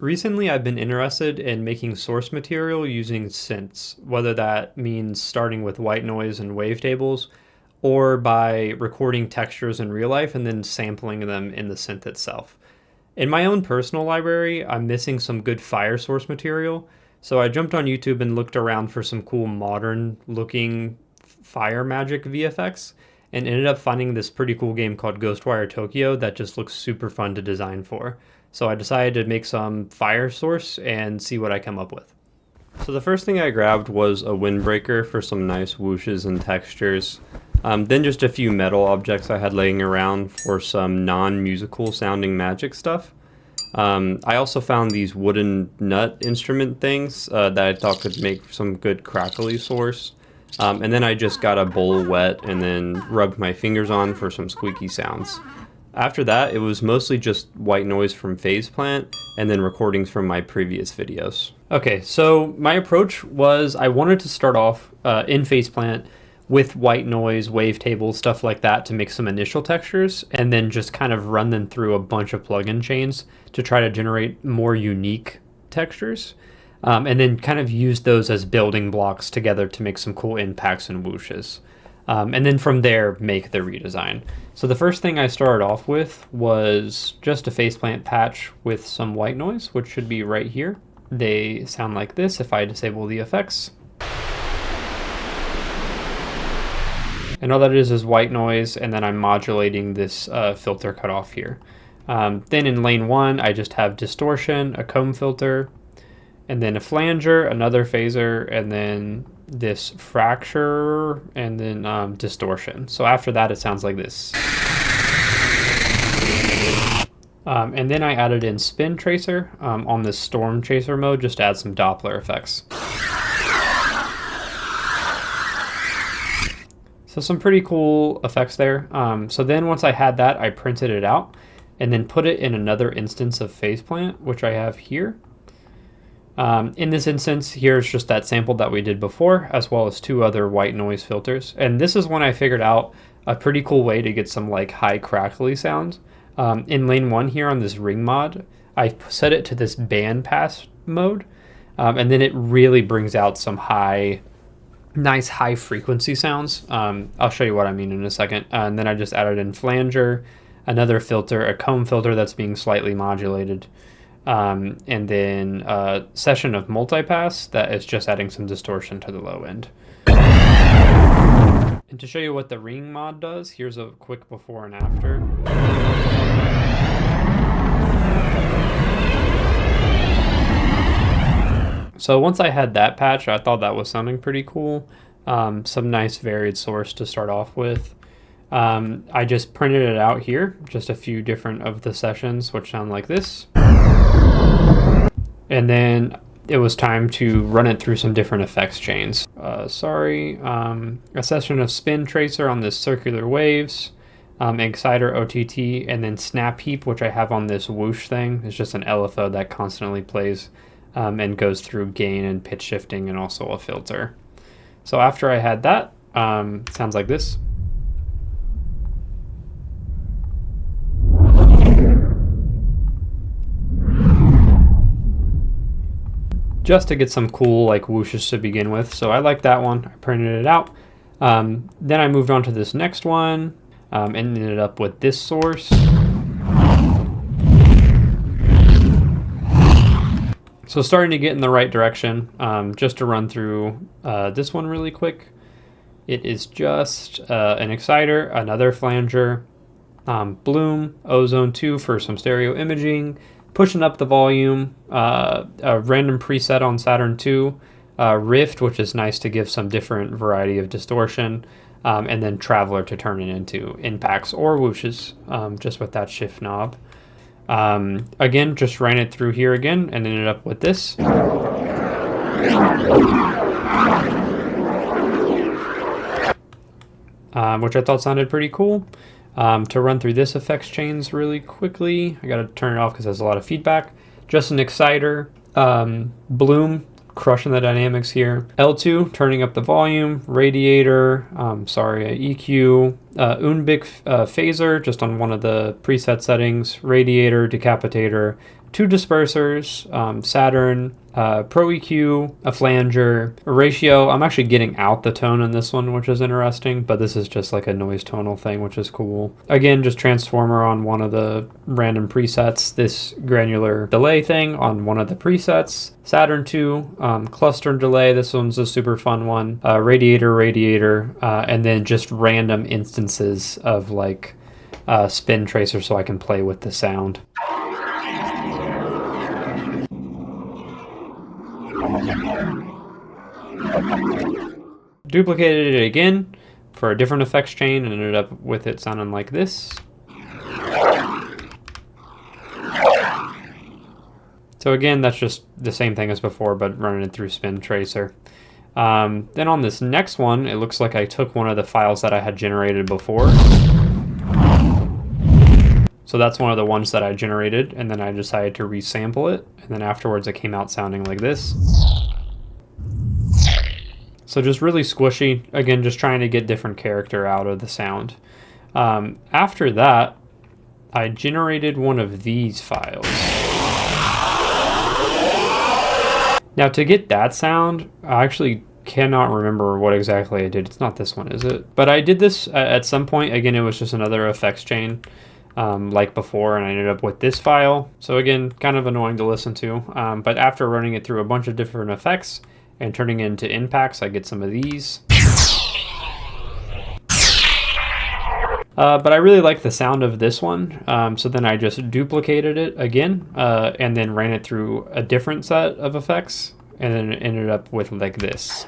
Recently, I've been interested in making source material using synths, whether that means starting with white noise and wavetables, or by recording textures in real life and then sampling them in the synth itself. In my own personal library, I'm missing some good fire source material, so I jumped on YouTube and looked around for some cool modern looking fire magic VFX, and ended up finding this pretty cool game called Ghostwire Tokyo that just looks super fun to design for. So I decided to make some fire source and see what I come up with. So the first thing I grabbed was a windbreaker for some nice whooshes and textures. Then just a few metal objects I had laying around for some non-musical sounding magic stuff. I also found these wooden nut instrument things that I thought could make some good crackly source. And then I just got a bowl wet and then rubbed my fingers on for some squeaky sounds. After that, it was mostly just white noise from Phase Plant and then recordings from my previous videos. Okay, so my approach was I wanted to start off in Phase Plant with white noise, wavetables, stuff like that to make some initial textures, and then just kind of run them through a bunch of plugin chains to try to generate more unique textures. And then kind of use those as building blocks together to make some cool impacts and whooshes. And then from there, make the redesign. So the first thing I started off with was just a faceplant patch with some white noise, which should be right here. They sound like this if I disable the effects. And all that is white noise, and then I'm modulating this filter cutoff here. Then in lane 1, I just have distortion, a comb filter, and then a flanger, another phaser, and then this fracture, and then distortion. So after that, it sounds like this. And then I added in spin tracer on this storm chaser mode, just to add some Doppler effects. So some pretty cool effects there. So then once I had that, I printed it out and then put it in another instance of Faceplant, which I have here. In this instance, here's just that sample that we did before, as well as 2 other white noise filters. And this is when I figured out a pretty cool way to get some like high crackly sounds. In lane 1 here on this ring mod, I set it to this band pass mode. And then it really brings out some nice high frequency sounds. I'll show you what I mean in a second. And then I just added in flanger, another filter, a comb filter that's being slightly modulated. And then a session of multipass that is just adding some distortion to the low end. And to show you what the ring mod does, here's a quick before and after. So once I had that patch, I thought that was sounding pretty cool. Some nice varied source to start off with. I just printed it out here, just a few different of the sessions, which sound like this. And then it was time to run it through some different effects chains. A session of spin tracer on this circular waves, exciter OTT, and then snap heap, which I have on this whoosh thing. It's just an LFO that constantly plays and goes through gain and pitch shifting and also a filter. So after I had that, it sounds like this. Just to get some cool like whooshes to begin with. So I like that one. I printed it out. Then I moved on to this next one and ended up with this source. So starting to get in the right direction. Just to run through this one really quick. It is just an exciter, another flanger, bloom, ozone 2 for some stereo imaging, pushing up the volume, a random preset on Saturn II, Rift, which is nice to give some different variety of distortion, and then Traveler to turn it into impacts or whooshes, just with that shift knob. Again, just ran it through here again and ended up with this. Which I thought sounded pretty cool. To run through this effects chains really quickly, I gotta turn it off because it has a lot of feedback. Just an exciter, bloom, crushing the dynamics here. L2, turning up the volume, radiator, EQ, Unbik phaser just on one of the preset settings, radiator, decapitator, 2 dispersers, Saturn, Pro EQ, a flanger, a ratio. I'm actually getting out the tone in this one, which is interesting, but this is just like a noise tonal thing, which is cool. Again, just transformer on one of the random presets, this granular delay thing on one of the presets, Saturn 2, cluster delay, this one's a super fun one, radiator, and then just random instances of like spin tracer so I can play with the sound. Duplicated it again for a different effects chain and ended up with it sounding like this. So again, that's just the same thing as before, but running it through Spin Tracer. Then on this next one, it looks like I took one of the files that I had generated before. So that's one of the ones that I generated, and then I decided to resample it, and then afterwards it came out sounding like this. So just really squishy, again, just trying to get different character out of the sound. After that, I generated one of these files. Now to get that sound, I actually cannot remember what exactly I did. It's not this one, is it? But I did this at some point. Again, it was just another effects chain like before, and I ended up with this file. So again, kind of annoying to listen to. But after running it through a bunch of different effects and turning it into impacts, I get some of these. But I really like the sound of this one, so then I just duplicated it again, and then ran it through a different set of effects, and then it ended up with like this.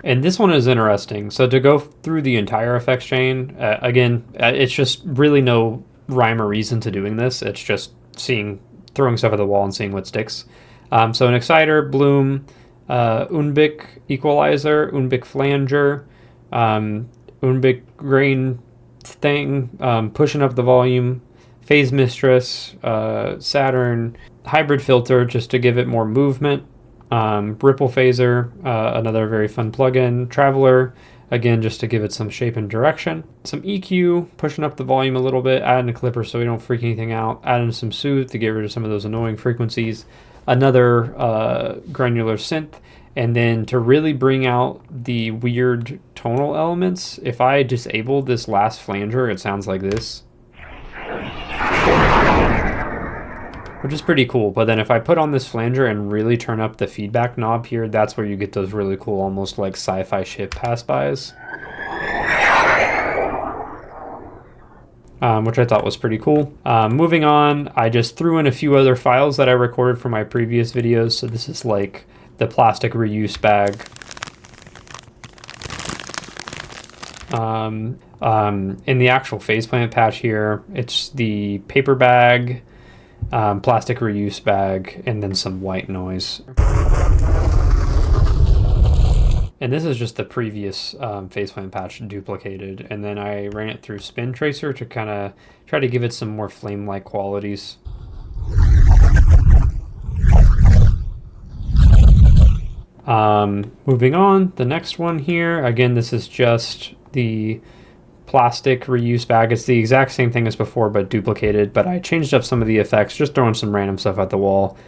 And this one is interesting. So to go through the entire effects chain, again, it's just really no rhyme or reason to doing this. It's just throwing stuff at the wall and seeing what sticks. So an exciter, bloom, Unbik equalizer, Unbik flanger, Unbik grain thing, pushing up the volume, phase mistress, Saturn, hybrid filter just to give it more movement, ripple phaser, another very fun plugin, traveler, again just to give it some shape and direction, some EQ, pushing up the volume a little bit, adding a clipper so we don't freak anything out, adding some soothe to get rid of some of those annoying frequencies, another granular synth, and then to really bring out the weird tonal elements, if I disable this last flanger, it sounds like this, which is pretty cool. But then if I put on this flanger and really turn up the feedback knob here, that's where you get those really cool, almost like sci-fi ship pass-bys, which I thought was pretty cool. Moving on, I just threw in a few other files that I recorded for my previous videos. So this is like the plastic reuse bag. In the actual faceplant patch here, it's the paper bag, plastic reuse bag, and then some white noise. And this is just the previous faceplant patch duplicated, and then I ran it through Spin Tracer to kind of try to give it some more flame-like qualities. Moving on, the next one here, again, this is just the plastic reuse bag. It's the exact same thing as before, but duplicated, but I changed up some of the effects, just throwing some random stuff at the wall.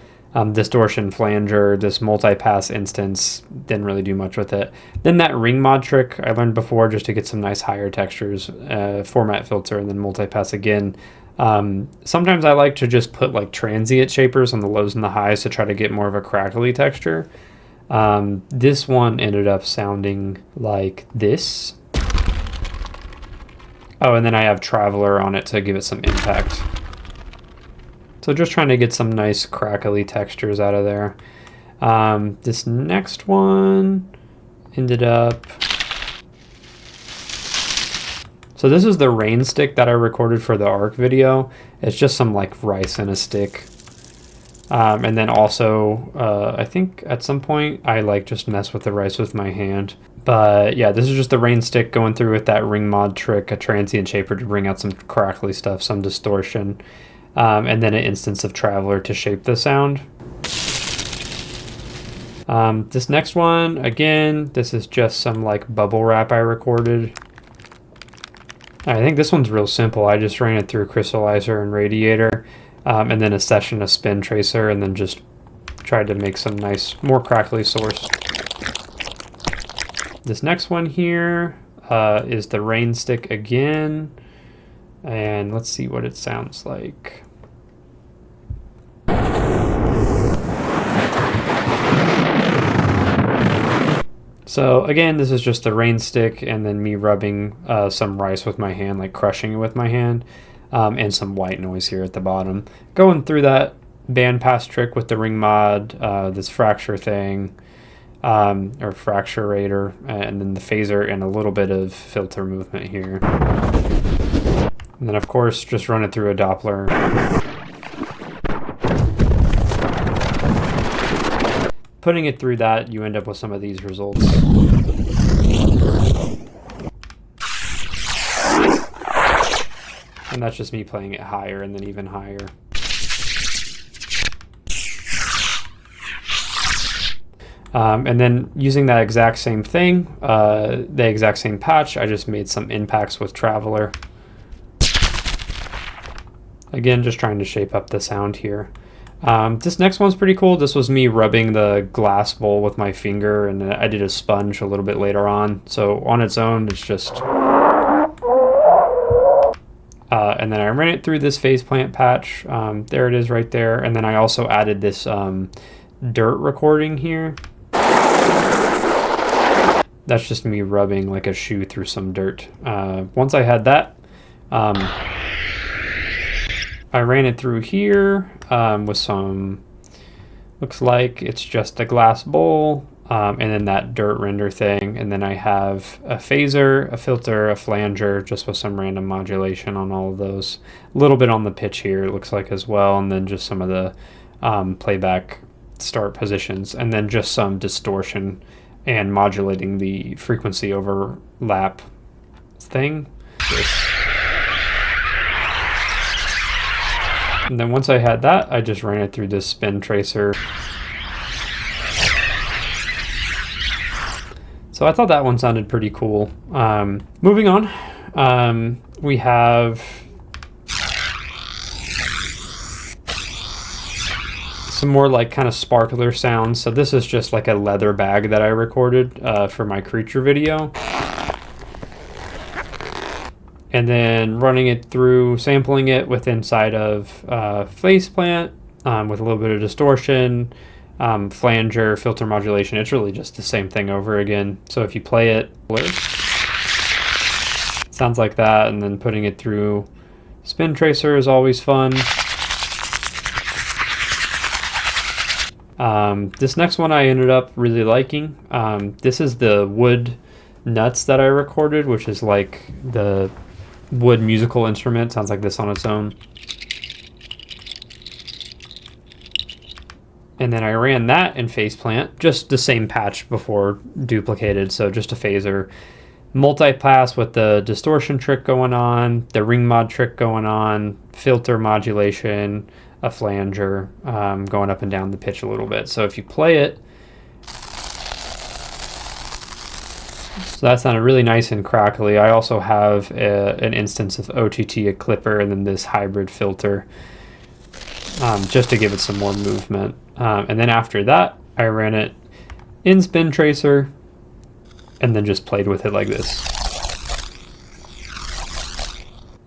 Distortion flanger, this multi-pass instance, didn't really do much with it. Then that ring mod trick I learned before just to get some nice higher textures, format filter, and then multi-pass again. Sometimes I like to just put like transient shapers on the lows and the highs to try to get more of a crackly texture. This one ended up sounding like this. Oh, and then I have Traveler on it to give it some impact. So just trying to get some nice crackly textures out of there. This next one ended up... So this is the rain stick that I recorded for the ARC video. It's just some like rice in a stick. And then also, I think at some point I like just mess with the rice with my hand. But yeah, this is just the rain stick going through with that ring mod trick, a transient shaper to bring out some crackly stuff, some distortion, and then an instance of Traveler to shape the sound. This next one, again, this is just some like bubble wrap I recorded. I think this one's real simple. I just ran it through Crystallizer and Radiator, and then a session of Spin Tracer, and then just tried to make some nice, more crackly source. This next one here is the rain stick again, and let's see what it sounds like. So again, this is just the rain stick and then me rubbing some rice with my hand, like crushing it with my hand, and some white noise here at the bottom. Going through that bandpass trick with the ring mod, this fracture thing, or fracturator, and then the phaser and a little bit of filter movement here. And then of course, just run it through a Doppler. Putting it through that, you end up with some of these results. And that's just me playing it higher and then even higher. And then using that exact same thing, the exact same patch, I just made some impacts with Traveler. Again, just trying to shape up the sound here. This next one's pretty cool. This was me rubbing the glass bowl with my finger, and I did a sponge a little bit later on. So on its own, it's just... and then I ran it through this phase plant patch. There it is right there. And then I also added this dirt recording here. That's just me rubbing like a shoe through some dirt. Once I had that, I ran it through here with some, looks like it's just a glass bowl, and then that dirt render thing. And then I have a phaser, a filter, a flanger, just with some random modulation on all of those. A little bit on the pitch here, it looks like as well. And then just some of the playback start positions, and then just some distortion and modulating the frequency overlap thing. And then once I had that, I just ran it through this spin tracer. So I thought that one sounded pretty cool. Moving on, we have some more like kind of sparkler sounds. So this is just like a leather bag that I recorded for my creature video. And then running it through, sampling it with inside of phase plant with a little bit of distortion, flanger, filter modulation. It's really just the same thing over again. So if you play it, it sounds like that. And then putting it through spin tracer is always fun. This next one I ended up really liking. This is the wood nuts that I recorded, which is like the wood musical instrument. Sounds like this on its own. And then I ran that in phase plant, just the same patch before duplicated. So just a phaser, multi-pass with the distortion trick going on, the ring mod trick going on, filter modulation, a flanger, going up and down the pitch a little bit. So if you play it, so that sounded really nice and crackly. I also have an instance of OTT, a clipper, and then this hybrid filter, just to give it some more movement. And then after that, I ran it in spin tracer and then just played with it like this.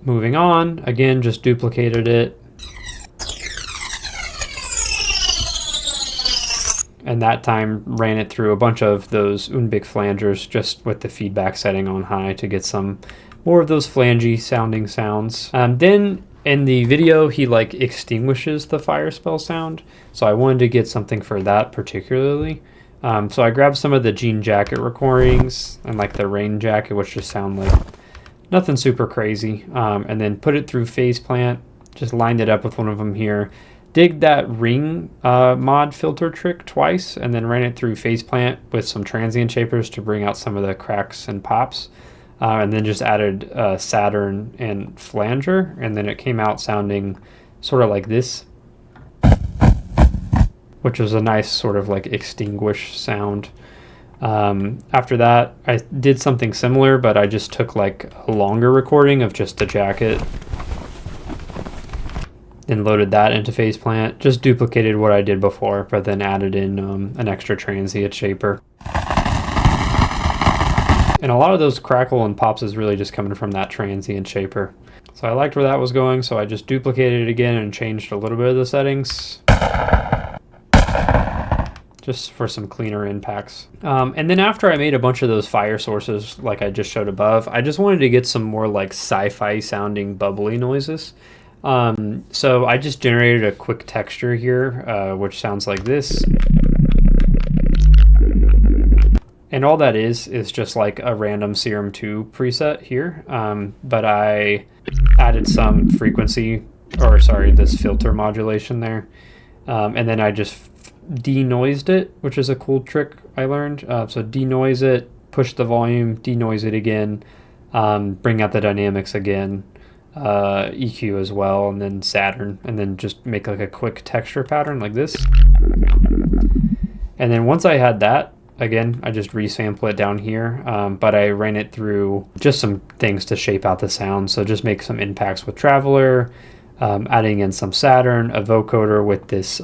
Moving on, again, just duplicated it. And that time ran it through a bunch of those Unbig flangers, just with the feedback setting on high to get some more of those flangey sounding sounds. Then in the video, he like extinguishes the fire spell sound. So I wanted to get something for that particularly. So I grabbed some of the jean jacket recordings and like the rain jacket, which just sound like nothing super crazy. And then put it through phase plant, just lined it up with one of them here. Did that ring mod filter trick twice, and then ran it through phase plant with some transient shapers to bring out some of the cracks and pops, and then just added Saturn and flanger, and then it came out sounding sort of like this, which was a nice sort of like extinguish sound. After that, I did something similar, but I just took like a longer recording of just the jacket and loaded that into Phase Plant. Just duplicated what I did before, but then added in an extra transient shaper. And a lot of those crackle and pops is really just coming from that transient shaper. So I liked where that was going, so I just duplicated it again and changed a little bit of the settings, just for some cleaner impacts. And then after I made a bunch of those fire sources like I just showed above, I just wanted to get some more like sci-fi sounding bubbly noises. So I just generated a quick texture here, which sounds like this. And all that is just like a random Serum 2 preset here. But I added some frequency, or sorry, this filter modulation there. And then I just denoised it, which is a cool trick I learned. So denoise it, push the volume, denoise it again, bring out the dynamics again, EQ as well, and then Saturn, and then just make like a quick texture pattern like this. And then once I had that, again, I just resample it down here, but I ran it through just some things to shape out the sound. So just make some impacts with Traveler, adding in some Saturn, a vocoder with this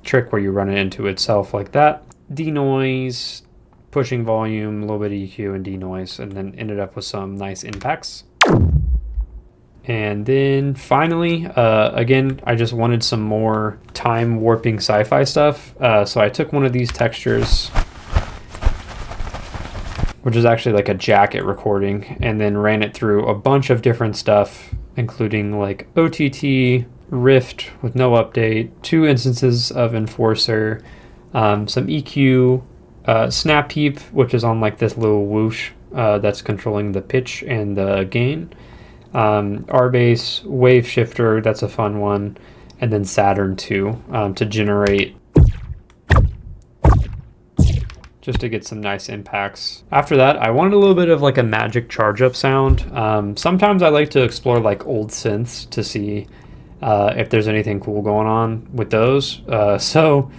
trick where you run it into itself like that. Denoise, pushing volume, a little bit of EQ and denoise, and then ended up with some nice impacts. And then finally, again, I just wanted some more time warping sci-fi stuff. So I took one of these textures, which is actually like a jacket recording, and then ran it through a bunch of different stuff, including like OTT, Rift with no update, 2 instances of Enforcer, some EQ, Snap Peep, which is on like this little whoosh that's controlling the pitch and the gain, R-Bass, Wave Shifter, that's a fun one, and then Saturn 2 to generate, just to get some nice impacts. After that, I wanted a little bit of like a magic charge up sound. Sometimes I like to explore like old synths to see if there's anything cool going on with those. So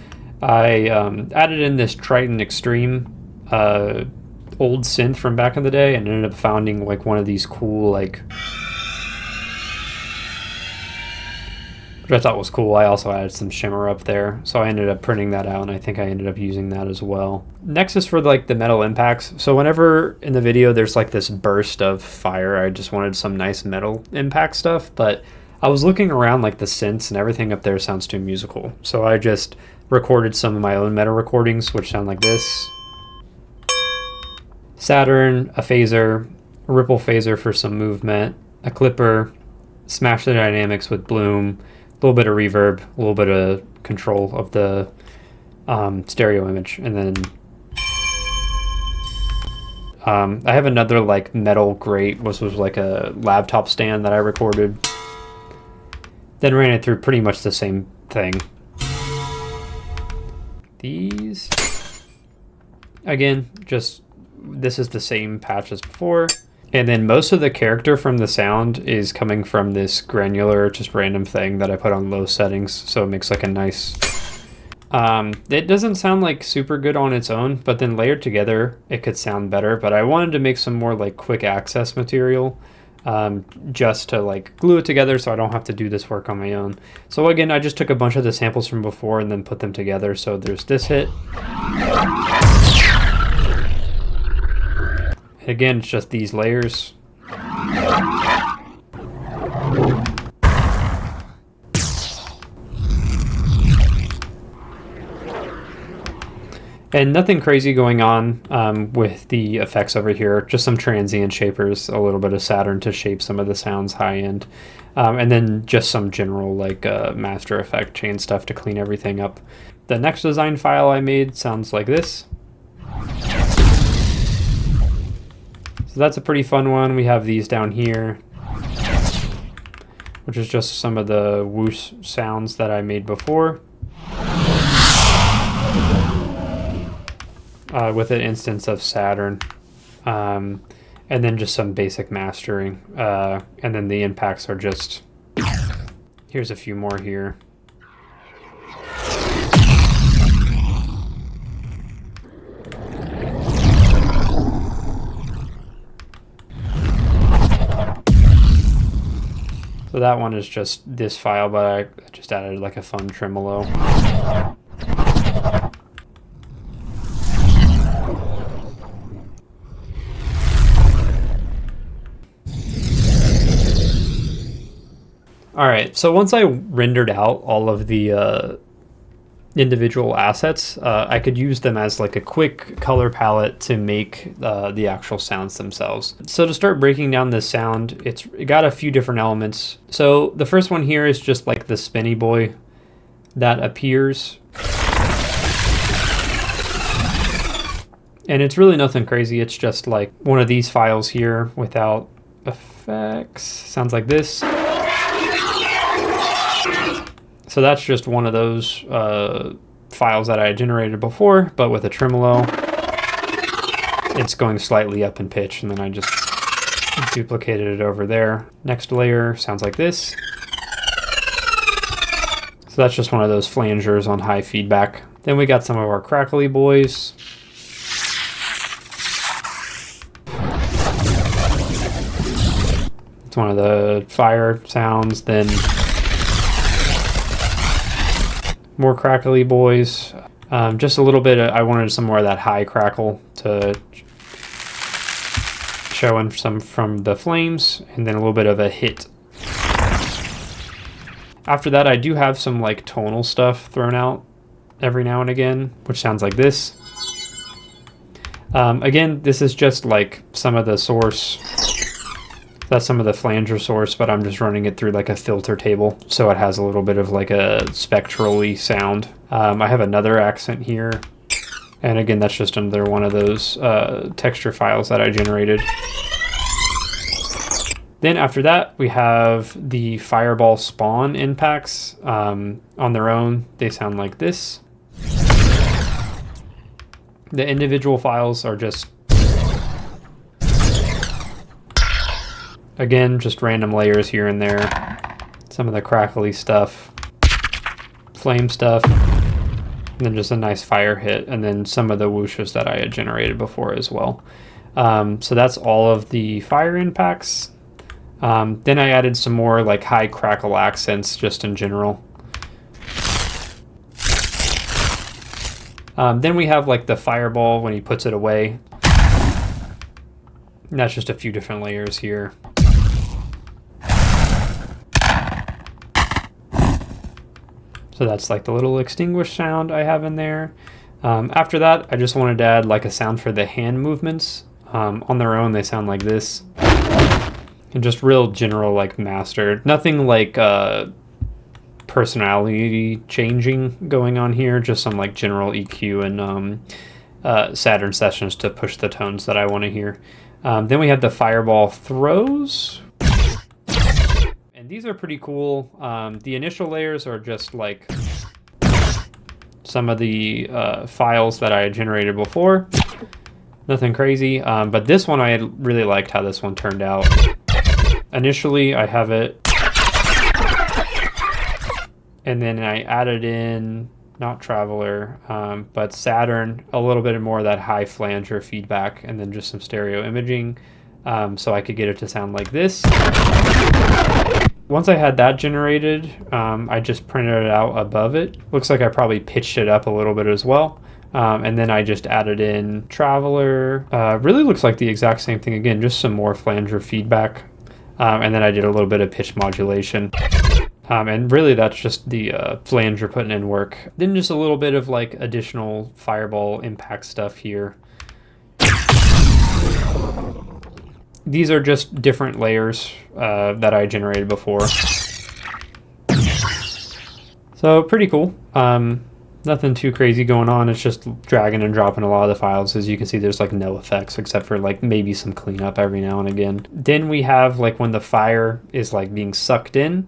I added in this Triton Extreme old synth from back in the day, and ended up finding like one of these cool like, which I thought was cool. I also added some shimmer up there, so I ended up printing that out, and I think I ended up using that as well. Next is for like the metal impacts. So whenever in the video there's like this burst of fire, I just wanted some nice metal impact stuff, but I was looking around like the synths and everything up there sounds too musical. So I just recorded some of my own metal recordings, which sound like this. Saturn, a phaser, a ripple phaser for some movement, a clipper, smash the dynamics with bloom, a little bit of reverb, a little bit of control of the stereo image, and then I have another like metal grate, which was like a laptop stand that I recorded. Then ran it through pretty much the same thing. These, again, just this is the same patch as before. And then most of the character from the sound is coming from this granular, just random thing that I put on low settings. So it makes like a nice, it doesn't sound like super good on its own, but then layered together, it could sound better. But I wanted to make some more like quick access material, just to like glue it together so I don't have to do this work on my own. So again, I just took a bunch of the samples from before and then put them together. So there's this hit. Again, it's just these layers. And nothing crazy going on with the effects over here. Just some transient shapers, a little bit of Saturn to shape some of the sounds high end. And then just some general like Master Effect chain stuff to clean everything up. The next design file I made sounds like this. So that's a pretty fun one. We have these down here, which is just some of the whoosh sounds that I made before. With an instance of Saturn. And then just some basic mastering. And then the impacts are just, here's a few more here. So that one is just this file, but I just added like a fun tremolo. All right, so once I rendered out all of the individual assets, I could use them as like a quick color palette to make the actual sounds themselves. So to start breaking down this sound, it got a few different elements. So the first one here is just like the spinny boy that appears. And it's really nothing crazy. It's just like one of these files here without effects. Sounds like this. So that's just one of those files that I generated before, but with a tremolo. It's going slightly up in pitch, and then I just duplicated it over there. Next layer sounds like this. So that's just one of those flangers on high feedback. Then we got some of our crackly boys. It's one of the fire sounds. Then more crackly boys. Just a little bit, I wanted some more of that high crackle to show in some from the flames, and then a little bit of a hit. After that, I do have some like tonal stuff thrown out every now and again, which sounds like this. Again, this is just like some of the source. That's some of the flanger source, but I'm just running it through like a filter table, so it has a little bit of like a spectrally sound. I have another accent here, and again, that's just another one of those texture files that I generated. Then after that, we have the fireball spawn impacts. On their own, they sound like this. The individual files are just, again, just random layers here and there. Some of the crackly stuff, flame stuff, and then just a nice fire hit, and then some of the whooshes that I had generated before as well. So that's all of the fire impacts. Then I added some more like high crackle accents just in general. Then we have like the fireball when he puts it away. And that's just a few different layers here. So that's like the little extinguish sound I have in there. After that, I just wanted to add like a sound for the hand movements. On their own, they sound like this. And just real general like master. Nothing like personality changing going on here. Just some like general EQ and Saturn sessions to push the tones that I want to hear. Then we have the fireball throws. These are pretty cool. The initial layers are just like some of the files that I had generated before. Nothing crazy, but this one I really liked how this one turned out. Initially, I have it, and then I added in, not Traveler, but Saturn, a little bit more of that high flanger feedback, and then just some stereo imaging, so I could get it to sound like this. Once I had that generated, I just printed it out above it. Looks like I probably pitched it up a little bit as well. And then I just added in Traveler. Really looks like the exact same thing again, just some more flanger feedback. And then I did a little bit of pitch modulation. And really that's just the flanger putting in work. Then just a little bit of like additional fireball impact stuff here. These are just different layers that I generated before. So pretty cool. Nothing too crazy going on. It's just dragging and dropping a lot of the files. As you can see, there's like no effects except for like maybe some cleanup every now and again. Then we have like when the fire is like being sucked in.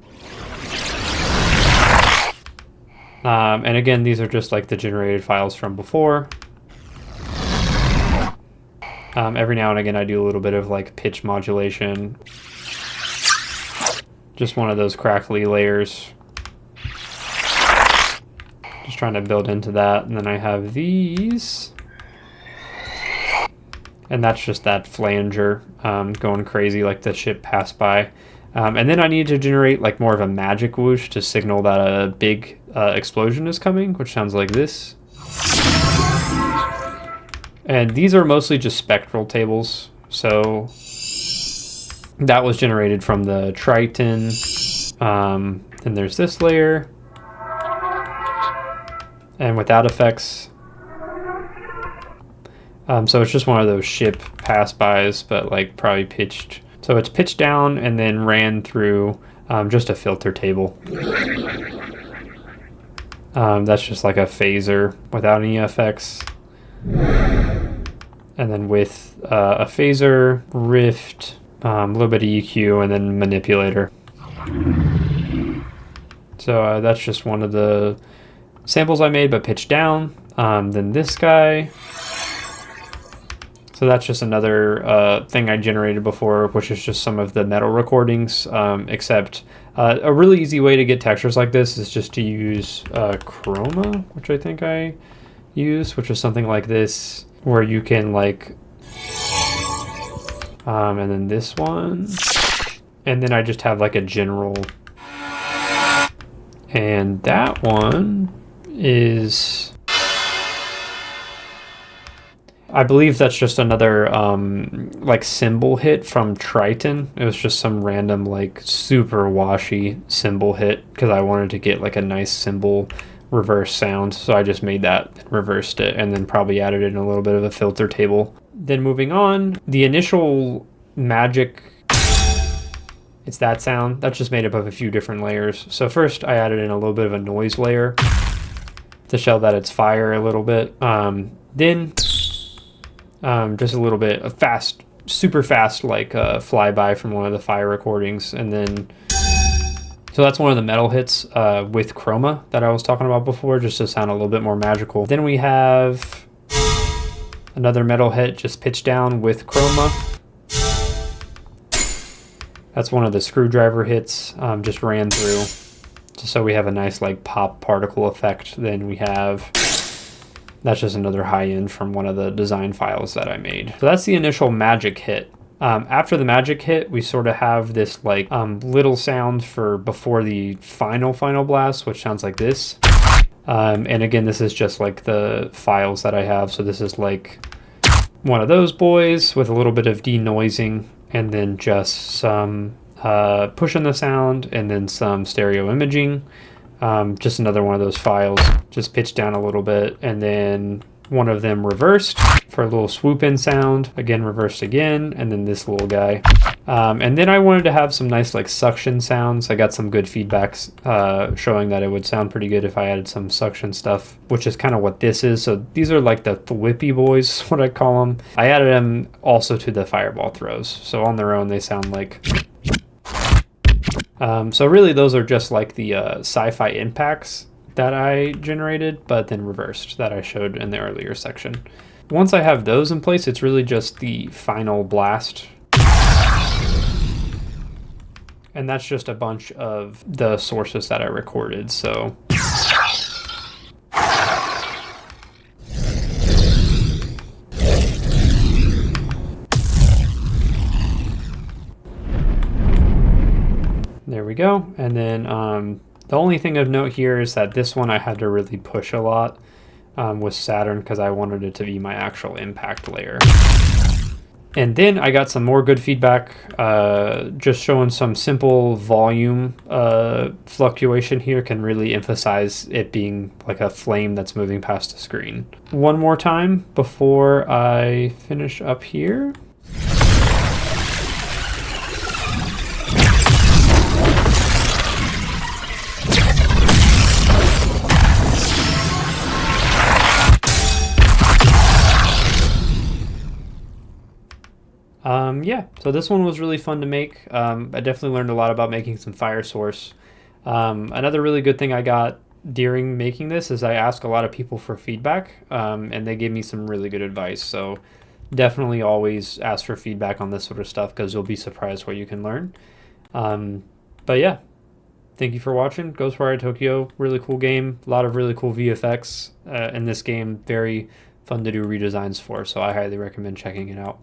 And again, these are just like the generated files from before. Every now and again, I do a little bit of like pitch modulation. Just one of those crackly layers. Just trying to build into that. And then I have these. And that's just that flanger going crazy like the ship passed by. And then I need to generate like more of a magic whoosh to signal that a big explosion is coming, which sounds like this. And these are mostly just spectral tables. So that was generated from the Triton. Then there's this layer. And without effects. So it's just one of those ship pass-bys, but like probably pitched. So it's pitched down and then ran through just a filter table. That's just like a phaser without any effects. And then with a phaser, rift, a little bit of EQ, and then manipulator. So that's just one of the samples I made, but pitched down. Then this guy. So that's just another thing I generated before, which is just some of the metal recordings, except a really easy way to get textures like this is just to use chroma, which I think I use, which is something like this, where you can like, and then this one, and then I just have like a general, and that one is... I believe that's just another like cymbal hit from Triton. It was just some random like super washy cymbal hit because I wanted to get like a nice cymbal reverse sound. So I just made that, reversed it, and then probably added in a little bit of a filter table. Then moving on, the initial magic, it's that sound. That's just made up of a few different layers. So first I added in a little bit of a noise layer to show that it's fire a little bit. Then just a little bit of fast, super fast, like flyby from one of the fire recordings. And then, so that's one of the metal hits with chroma that I was talking about before, just to sound a little bit more magical. Then we have another metal hit just pitched down with chroma. That's one of the screwdriver hits, just ran through. Just so we have a nice like pop particle effect. Then we have... That's just another high end from one of the design files that I made. So that's the initial magic hit. After the magic hit, we sort of have this like little sound for before the final blast, which sounds like this. And again, this is just like the files that I have. So this is like one of those boys with a little bit of denoising and then just some pushing the sound and then some stereo imaging. Just another one of those files, just pitched down a little bit, and then one of them reversed for a little swoop in sound, again reversed again, and then this little guy. And then I wanted to have some nice like suction sounds. I got some good feedbacks showing that it would sound pretty good if I added some suction stuff, which is kind of what this is. So these are like the Thwhippy boys, what I call them. I added them also to the fireball throws. So on their own, they sound like... So really those are just like the Scifi impacts that I generated, but then reversed that I showed in the earlier section. Once I have those in place, it's really just the final blast. And that's just a bunch of the sources that I recorded, so... There we go. And then the only thing of note here is that this one I had to really push a lot with Saturn because I wanted it to be my actual impact layer. And then I got some more good feedback just showing some simple volume fluctuation here can really emphasize it being like a flame that's moving past the screen. One more time before I finish up here. Yeah, so this one was really fun to make. I definitely learned a lot about making some fire source. Another really good thing I got during making this is I asked a lot of people for feedback, and they gave me some really good advice. So definitely always ask for feedback on this sort of stuff because you'll be surprised what you can learn. But yeah, thank you for watching. Ghostwire Tokyo, really cool game. A lot of really cool VFX in this game. Very fun to do redesigns for, so I highly recommend checking it out.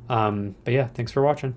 But yeah, thanks for watching.